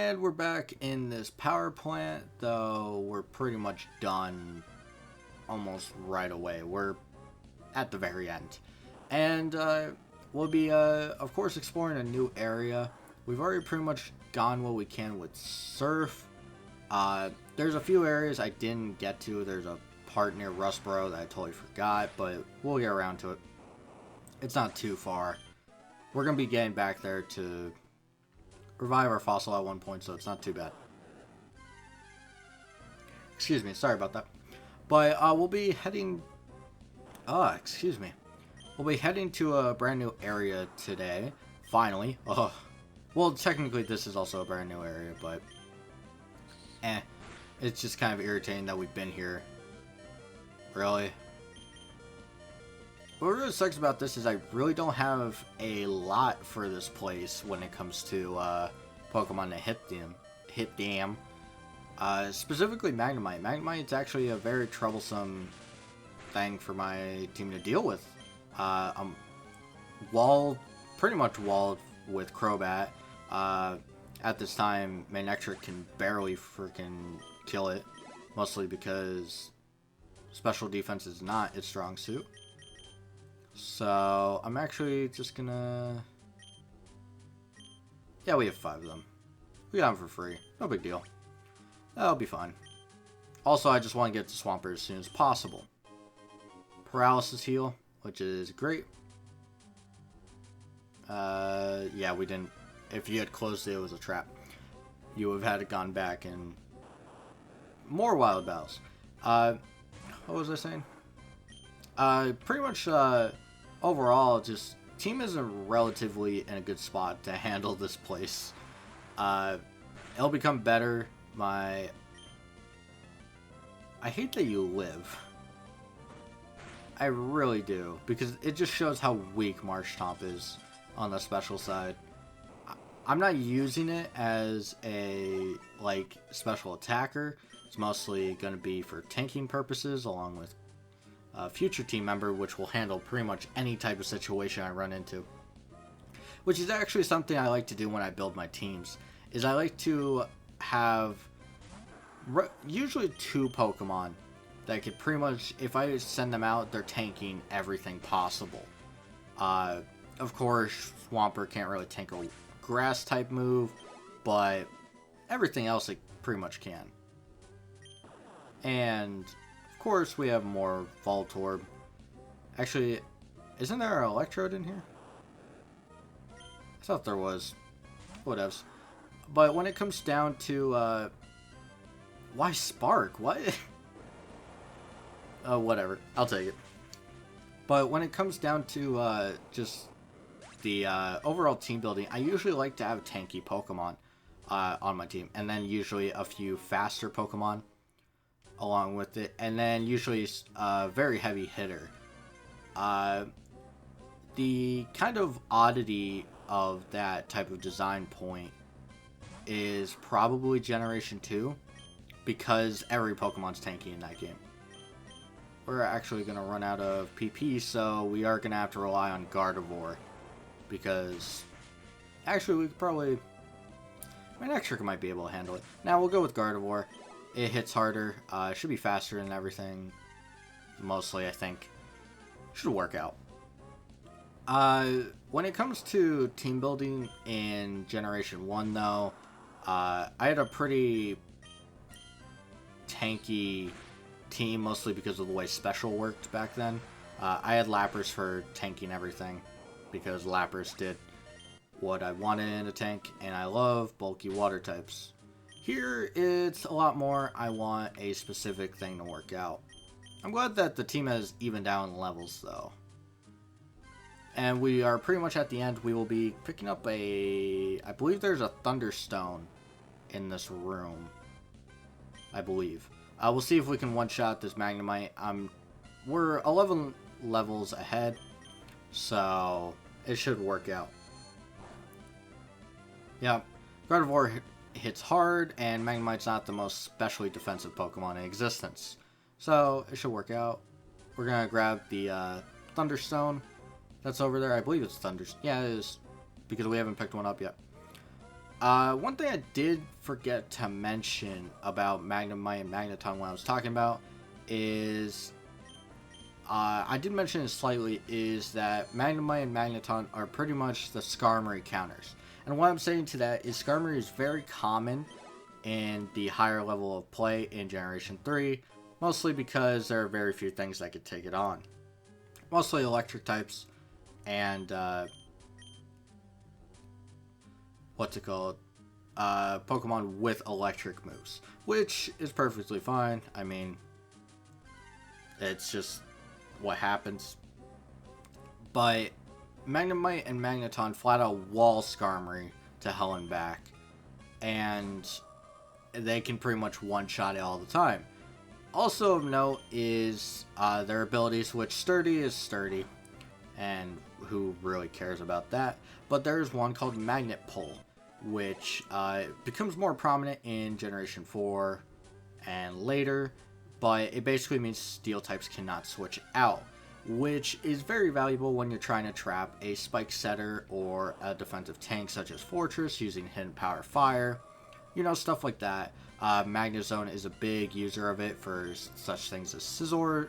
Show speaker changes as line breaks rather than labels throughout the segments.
And we're back in this power plant, though we're pretty much done almost right away. We're at the very end. And we'll be, of course, exploring a new area. We've already pretty much gone what we can with Surf. There's a few areas I didn't get to. There's a part near Rustboro that I totally forgot, but we'll get around to it. It's not too far. We're going to be getting back there to revive our fossil at one point, so it's not too bad. Excuse me, sorry about that. But we'll be heading... excuse me. We'll be heading to a brand new area today. Finally. Well, technically this is also a brand new area, but... It's just kind of irritating that we've been here. Really? What really sucks about this is I really don't have a lot for this place when it comes to Pokemon that hit them. Specifically Magnemite. Magnemite's actually a very troublesome thing for my team to deal with. I'm pretty much walled with Crobat. At this time, Manectric can barely freaking kill it, mostly because special defense is not its strong suit. So, I'm actually just gonna... Yeah, we have 5 of them. We got them for free. No big deal. That'll be fine. Also, I just want to get to Swampert as soon as possible. Paralysis heal, which is great. Yeah, we didn't... If you had closed it, it was a trap. You would have had it gone back and... More wild battles. What was I saying? Pretty much, overall, just team is relatively in a good spot to handle this place. It'll become better. I hate that you live. I really do, because it just shows how weak Marshtomp is on the special side. I'm not using it as a, special attacker. It's mostly going to be for tanking purposes, along with a future team member, which will handle pretty much any type of situation I run into. Which is actually something I like to do when I build my teams, is I like to have usually 2 Pokemon that could pretty much, if I send them out, they're tanking everything possible. Of course, Swampert can't really tank a grass type move, but everything else it pretty much can. And of course we have more Voltorb. Actually, isn't there an Electrode in here? I thought there was. Whatevs. But when it comes down to why Spark? What? Whatever. I'll take it. But when it comes down to just the overall team building, I usually like to have tanky Pokemon on my team, and then usually a few faster Pokemon along with it, and then usually a very heavy hitter. The kind of oddity of that type of design point is probably Generation 2, because every Pokemon's tanky in that game. We're actually going to run out of PP, so we are going to have to rely on Gardevoir. Because, actually, we could probably... Manectric might be able to handle it. Now, we'll go with Gardevoir. It hits harder. It should be faster and everything. Mostly, I think. Should work out. When it comes to team building in Generation 1, though, I had a pretty tanky team, mostly because of the way Special worked back then. I had Lapras for tanking everything, because Lapras did what I wanted in a tank, and I love bulky water types. Here, it's a lot more I want a specific thing to work out. I'm glad that the team has evened out in levels, though. And we are pretty much at the end. We will be picking up I believe there's a Thunderstone in this room. I believe. We'll see if we can one-shot this Magnemite. We're 11 levels ahead, so it should work out. Yeah, Gardevoir hits hard, and Magnemite's not the most specially defensive Pokemon in existence. So, it should work out. We're going to grab the Thunderstone that's over there. I believe it's Thunderstone. Yeah, it is, because we haven't picked one up yet. One thing I did forget to mention about Magnemite and Magneton when I was talking about is, I did mention it slightly, is that Magnemite and Magneton are pretty much the Skarmory counters. And what I'm saying to that is Skarmory is very common in the higher level of play in Generation 3, mostly because there are very few things that could take it on. Mostly electric types, and, what's it called? Pokemon with electric moves, which is perfectly fine. I mean, it's just what happens. But Magnemite and Magneton flat out wall Skarmory to hell and back, and they can pretty much one-shot it all the time. Also of note is their abilities, which Sturdy is sturdy, and who really cares about that? But there's one called Magnet Pull, which becomes more prominent in Generation 4 and later, but it basically means steel types cannot switch out, which is very valuable when you're trying to trap a spike setter or a defensive tank such as Fortress using hidden power fire, you know, stuff like that. Magnezone is a big user of it for such things as Scizor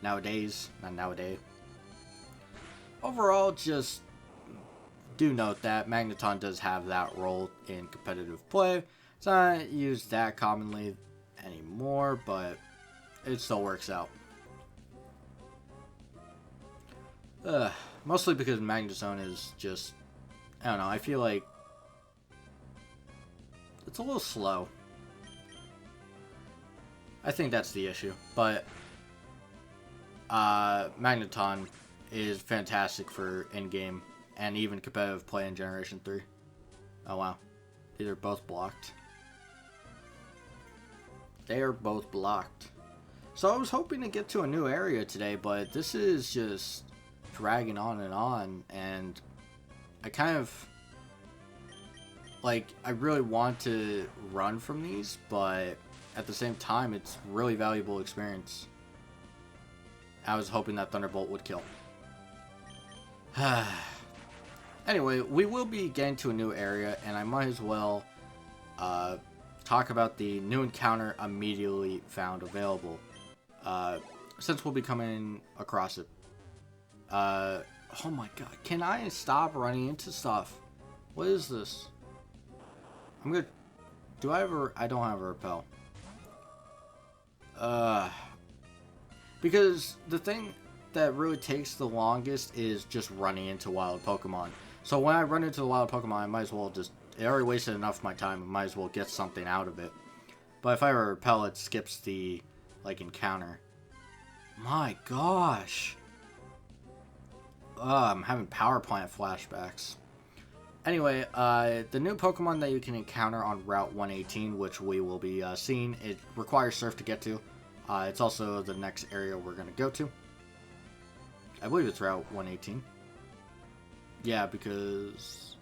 nowadays. Overall, just do note that Magneton does have that role in competitive play. It's not used that commonly anymore, but it still works out. Mostly because Magnezone is just, I don't know, I feel like it's a little slow. I think that's the issue, but Magneton is fantastic for in-game and even competitive play in Generation 3. Oh wow, these are both blocked. They are both blocked. So I was hoping to get to a new area today, but this is just dragging on, and I kind of, like, I really want to run from these, but at the same time, it's really valuable experience. I was hoping that Thunderbolt would kill. Anyway, we will be getting to a new area, and I might as well talk about the new encounter immediately found available, since we'll be coming across it. Oh my god, can I stop running into stuff? What is this? I'm gonna... Do I have a... I don't have a repel. Because the thing that really takes the longest is just running into wild Pokemon. So when I run into the wild Pokemon, I might as well just... It already wasted enough of my time, I might as well get something out of it. But if I have a repel, it skips the, like, encounter. My gosh! I'm having power plant flashbacks. Anyway, the new Pokemon that you can encounter on Route 118, which we will be seeing, it requires Surf to get to. It's also the next area we're going to go to. I believe it's Route 118. Yeah, because...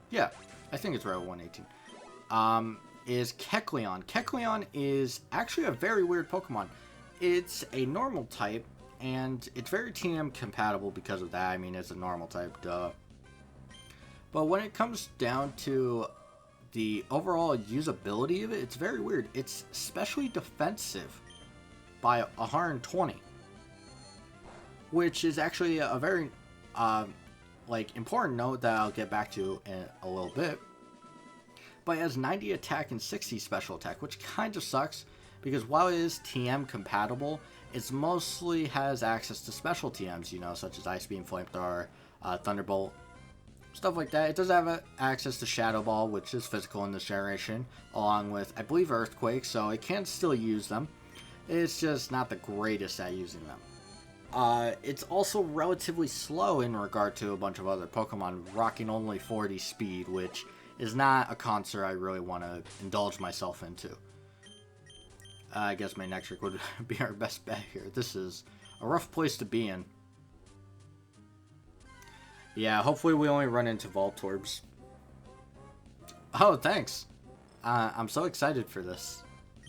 Yeah, I think it's Route 118. Is Kecleon. Kecleon is actually a very weird Pokemon. It's a normal type, and it's very TM compatible because of that. I mean, it's a normal type, duh. But when it comes down to the overall usability of it, it's very weird. It's especially defensive by 120, which is actually a very important note that I'll get back to in a little bit. But it has 90 attack and 60 special attack, which kind of sucks because while it is TM compatible, it mostly has access to special TMs, you know, such as Ice Beam, Flamethrower, Thunderbolt, stuff like that. It does have access to Shadow Ball, which is physical in this generation, along with, I believe, Earthquake, so it can still use them. It's just not the greatest at using them. It's also relatively slow in regard to a bunch of other Pokemon, rocking only 40 speed, which is not a concert I really want to indulge myself into. I guess my Nectric would be our best bet here. This is a rough place to be in. Yeah, hopefully we only run into Voltorbs. Oh, thanks. I'm so excited for this.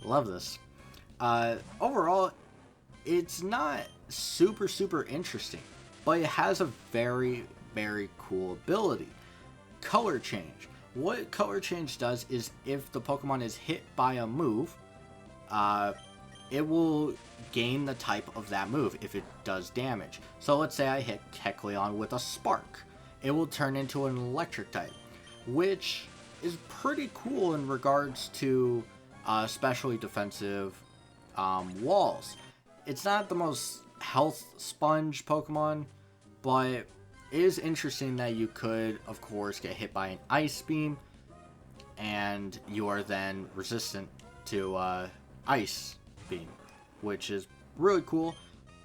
Love this. Overall, it's not super interesting, but it has a very cool ability. Color change. what color change does is if the Pokemon is hit by a move, it will gain the type of that move if it does damage. So let's say I hit Kecleon with a Spark. It will turn into an electric type, which is pretty cool in regards to especially defensive walls. It's not the most health sponge Pokemon, but it is interesting that you could, of course, get hit by an Ice Beam, and you are then resistant to Ice Beam, which is really cool.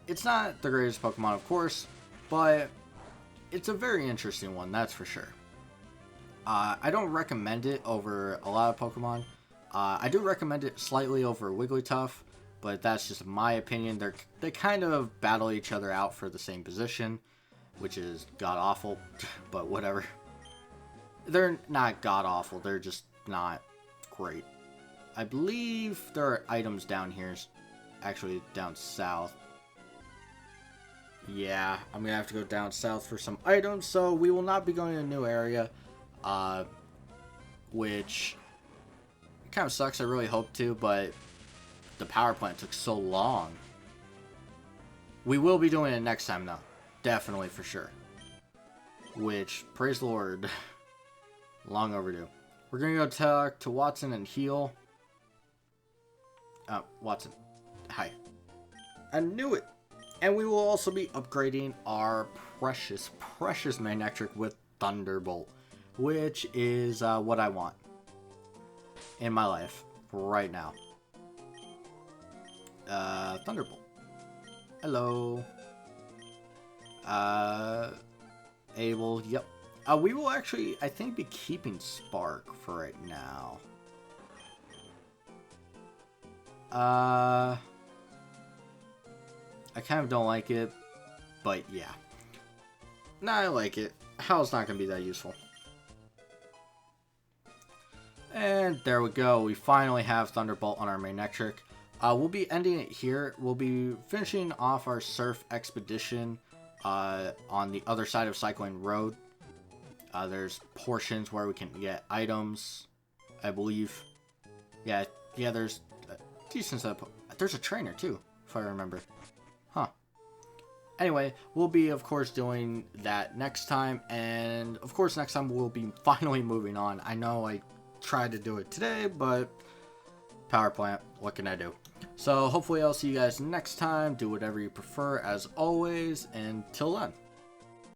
It's not the greatest Pokemon, of course, but it's a very interesting one, that's for sure. I don't recommend it over a lot of Pokemon. I do recommend it slightly over Wigglytuff, but that's just my opinion. They kind of battle each other out for the same position, which is god-awful, but whatever. They're not god-awful, they're just not great. I believe there are items down here, actually down south. Yeah, I'm gonna have to go down south for some items, so we will not be going to a new area, which kind of sucks. I really hope to, but the power plant took so long. We will be doing it next time, though. Definitely, for sure. Which, praise the Lord, long overdue. We're gonna go talk to Watson and heal. Watson, hi. I knew it! And we will also be upgrading our precious Manectric with Thunderbolt, which is what I want in my life right now. Thunderbolt. Hello. Able, yep. We will actually, I think, be keeping Spark for right now. I kind of don't like it, but yeah. Nah, I like it. How's not gonna be that useful? And there we go. We finally have Thunderbolt on our Manectric. We'll be ending it here. We'll be finishing off our Surf Expedition on the other side of Cycling Road. There's portions where we can get items, I believe. Yeah, there's a decent set of... There's a trainer, too, if I remember. Huh. Anyway, we'll be, of course, doing that next time. And, of course, next time we'll be finally moving on. I know I tried to do it today, but... Power plant, what can I do? So, hopefully I'll see you guys next time. Do whatever you prefer, as always. And till then.